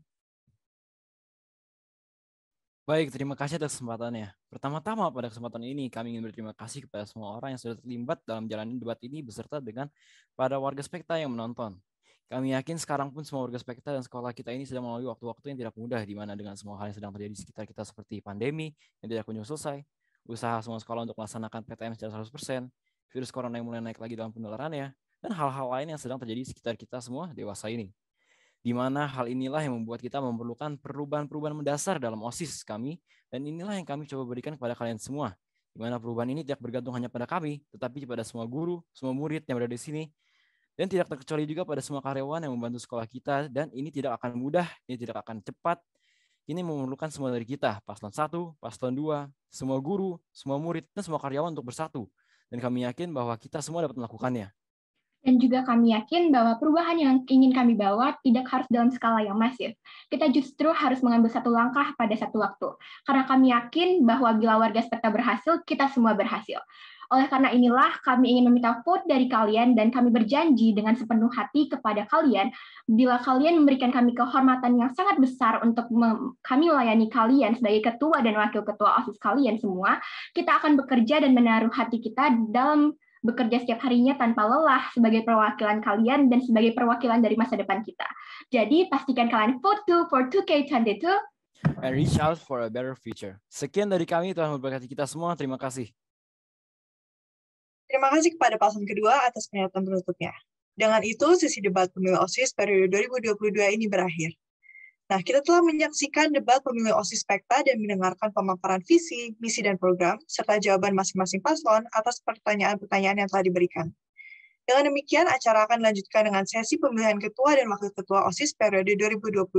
Baik, terima kasih atas kesempatannya. Pertama-tama pada kesempatan ini, kami ingin berterima kasih kepada semua orang yang sudah terlibat dalam jalanin debat ini beserta dengan pada warga Spekta yang menonton. Kami yakin sekarang pun semua warga Spekta dan sekolah kita ini sedang melalui waktu-waktu yang tidak mudah, di mana dengan semua hal yang sedang terjadi di sekitar kita seperti pandemi yang tidak kunjung selesai, usaha semua sekolah untuk melaksanakan PTM secara 100%, virus corona yang mulai naik lagi dalam penularannya, dan hal-hal lain yang sedang terjadi di sekitar kita semua dewasa ini. Di mana hal inilah yang membuat kita memerlukan perubahan-perubahan mendasar dalam OSIS kami, dan inilah yang kami coba berikan kepada kalian semua. Di mana perubahan ini tidak bergantung hanya pada kami, tetapi pada semua guru, semua murid yang berada di sini, dan tidak terkecuali juga pada semua karyawan yang membantu sekolah kita, dan ini tidak akan mudah, ini tidak akan cepat. Ini memerlukan semua dari kita, paslon 1, paslon 2, semua guru, semua murid, dan semua karyawan untuk bersatu. Dan kami yakin bahwa kita semua dapat melakukannya. Dan juga kami yakin bahwa perubahan yang ingin kami bawa tidak harus dalam skala yang masif. Kita justru harus mengambil satu langkah pada satu waktu. Karena kami yakin bahwa bila warga Spekta berhasil, kita semua berhasil. Oleh karena inilah kami ingin meminta vote dari kalian dan kami berjanji dengan sepenuh hati kepada kalian bila kalian memberikan kami kehormatan yang sangat besar untuk kami melayani kalian sebagai ketua dan wakil ketua OSIS kalian semua, kita akan bekerja dan menaruh hati kita dalam bekerja setiap harinya tanpa lelah sebagai perwakilan kalian dan sebagai perwakilan dari masa depan kita. Jadi pastikan kalian vote for 2K22 and reach out for a better future. Sekian dari kami, Tuhan memberkati kita semua. Terima kasih. Terima kasih kepada paslon kedua atas pernyataan penutupnya. Dengan itu, sesi debat pemilu OSIS periode 2022 ini berakhir. Nah, kita telah menyaksikan debat pemilu OSIS Spekta dan mendengarkan pemaparan visi, misi, dan program, serta jawaban masing-masing paslon atas pertanyaan-pertanyaan yang telah diberikan. Dengan demikian, acara akan dilanjutkan dengan sesi pemilihan ketua dan wakil ketua OSIS periode 2022.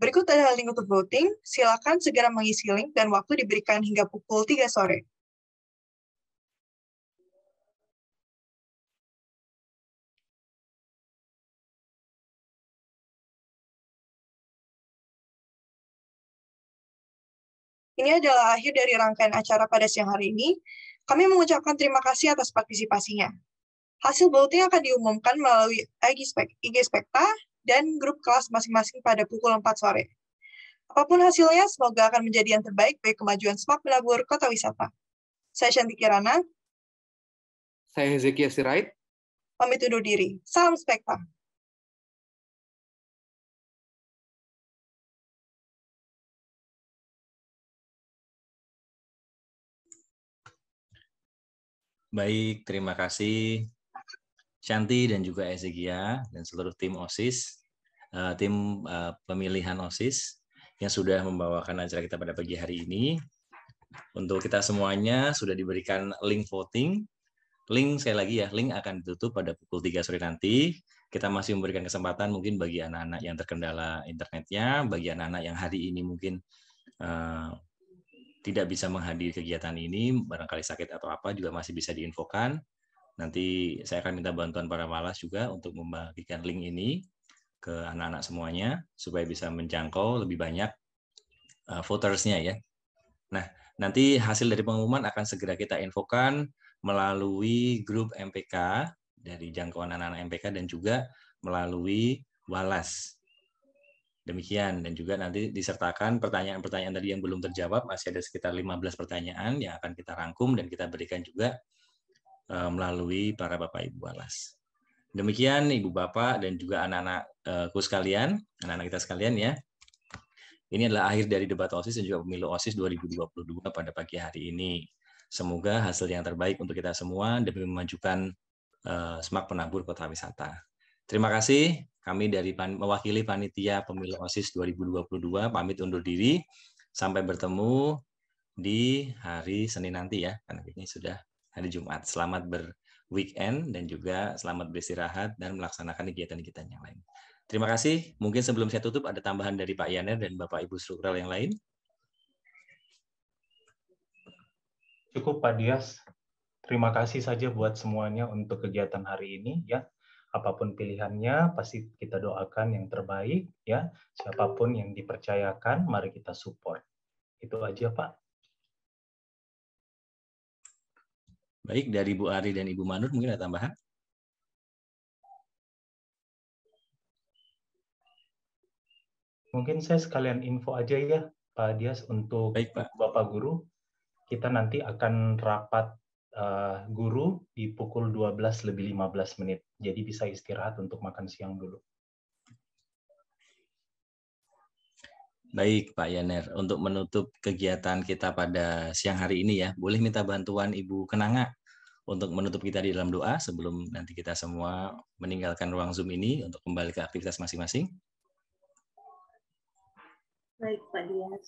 Berikut adalah link untuk voting. Silakan segera mengisi link dan waktu diberikan hingga pukul 3 sore. Ini adalah akhir dari rangkaian acara pada siang hari ini. Kami mengucapkan terima kasih atas partisipasinya. Hasil voting akan diumumkan melalui IG Spekta dan grup kelas masing-masing pada pukul 4 sore. Apapun hasilnya, semoga akan menjadi yang terbaik bagi kemajuan Smart Menabur Kota Wisata. Saya Shanti Kirana. Saya Hezekiah Sirait. Pamit undur diri. Salam Spekta. Baik, terima kasih Shanti dan juga Hezekiah dan seluruh tim OSIS, tim pemilihan OSIS yang sudah membawakan acara kita pada pagi hari ini. Untuk kita semuanya sudah diberikan link voting. Link sekali lagi ya, link akan ditutup pada pukul 3 sore nanti. Kita masih memberikan kesempatan mungkin bagi anak-anak yang terkendala internetnya, bagi anak-anak yang hari ini mungkin tidak bisa menghadiri kegiatan ini, barangkali sakit atau apa juga masih bisa diinfokan. Nanti saya akan minta bantuan para malas juga untuk membagikan link ini ke anak-anak semuanya supaya bisa menjangkau lebih banyak votersnya ya. Nah, nanti hasil dari pengumuman akan segera kita infokan melalui grup MPK dari jangkauan anak-anak MPK dan juga melalui Walas. Demikian, dan juga nanti disertakan pertanyaan-pertanyaan tadi yang belum terjawab, masih ada sekitar 15 pertanyaan yang akan kita rangkum dan kita berikan juga melalui para Bapak Ibu Walas. Demikian Ibu Bapak dan juga anak-anakku sekalian, anak-anak kita sekalian ya. Ini adalah akhir dari debat OSIS dan juga pemilu OSIS 2022 pada pagi hari ini. Semoga hasil yang terbaik untuk kita semua demi memajukan Smart Penabur Kota Wisata. Terima kasih. Kami dari mewakili Panitia Pemilu OSIS 2022 pamit undur diri. Sampai bertemu di hari Senin nanti ya, karena ini sudah hari Jumat. Selamat berweekend dan juga selamat beristirahat dan melaksanakan kegiatan-kegiatan yang lain. Terima kasih. Mungkin sebelum saya tutup ada tambahan dari Pak Yaner dan Bapak Ibu struktural yang lain. Cukup Pak Dias. Terima kasih saja buat semuanya untuk kegiatan hari ini ya. Apapun pilihannya, pasti kita doakan yang terbaik ya. Siapapun yang dipercayakan, mari kita support. Itu aja Pak. Baik, dari Bu Ari dan Ibu Manur mungkin ada tambahan? Mungkin saya sekalian info aja ya Pak Dias untuk Baik, Pak. Bapak Guru. Kita nanti akan rapat guru di pukul 12:15. Jadi bisa istirahat untuk makan siang dulu. Baik Pak Yaner, untuk menutup kegiatan kita pada siang hari ini ya, boleh minta bantuan Ibu Kenanga untuk menutup kita di dalam doa sebelum nanti kita semua meninggalkan ruang Zoom ini untuk kembali ke aktivitas masing-masing. Baik Pak Dias.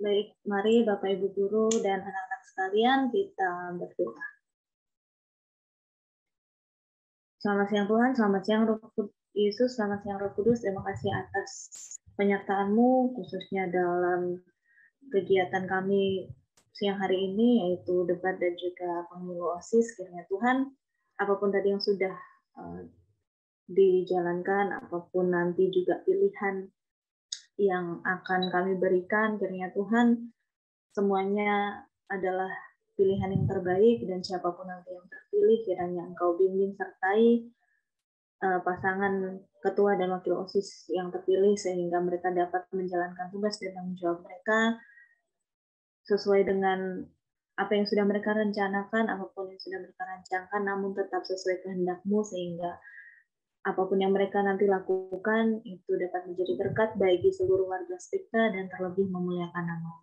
Baik, mari Bapak Ibu Guru dan anak-anak sekalian kita berdoa. Selamat siang Tuhan, selamat siang Roh Yesus, selamat siang Roh Kudus. Terima kasih atas penyertaan-Mu khususnya dalam kegiatan kami siang hari ini, yaitu debat dan juga pemilu OSIS. Kiranya Tuhan, apapun tadi yang sudah dijalankan, apapun nanti juga pilihan yang akan kami berikan, kiranya Tuhan semuanya adalah pilihan yang terbaik, dan siapapun nanti yang terpilih kiranya Engkau bimbing sertai pasangan ketua dan wakil OSIS yang terpilih sehingga mereka dapat menjalankan tugas dan tanggung jawab mereka sesuai dengan apa yang sudah mereka rencanakan, apapun yang sudah mereka rancangkan, namun tetap sesuai kehendak-Mu sehingga apapun yang mereka nanti lakukan itu dapat menjadi berkat bagi seluruh warga Spekta dan terlebih memuliakan nama.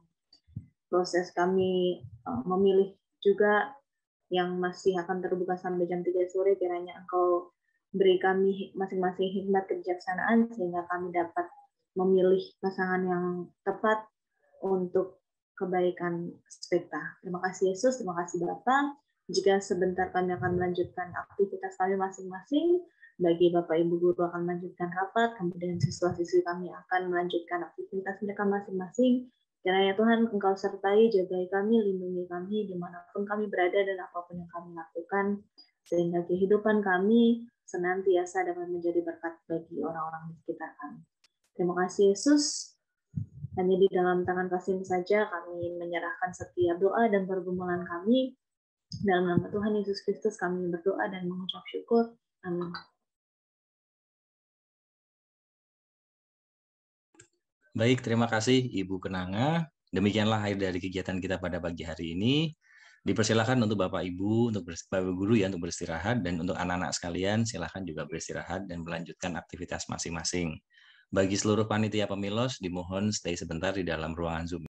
Proses kami memilih juga yang masih akan terbuka sampai jam 3 sore, kiranya Engkau beri kami masing-masing hikmat kebijaksanaan sehingga kami dapat memilih pasangan yang tepat untuk kebaikan Spekta. Terima kasih Yesus, terima kasih Bapa. Jika sebentar kami akan melanjutkan aktivitas kami masing-masing, bagi Bapak Ibu Guru akan melanjutkan rapat, kemudian siswa-siswi kami akan melanjutkan aktivitas mereka masing-masing. Kiranya Tuhan Engkau sertai, jagai kami, lindungi kami dimanapun kami berada dan apapun yang kami lakukan, sehingga kehidupan kami senantiasa dapat menjadi berkat bagi orang-orang di sekitar kami. Terima kasih Yesus. Hanya di dalam tangan kasih-Mu saja kami menyerahkan setiap doa dan pergumulan kami. Dalam nama Tuhan Yesus Kristus kami berdoa dan mengucap syukur. Amin. Baik, terima kasih Ibu Kenanga. Demikianlah akhir dari kegiatan kita pada pagi hari ini. Dipersilakan untuk Bapak Ibu, untuk Bapak Guru ya, untuk beristirahat, dan untuk anak-anak sekalian silakan juga beristirahat dan melanjutkan aktivitas masing-masing. Bagi seluruh panitia pemilos, dimohon stay sebentar di dalam ruangan Zoom.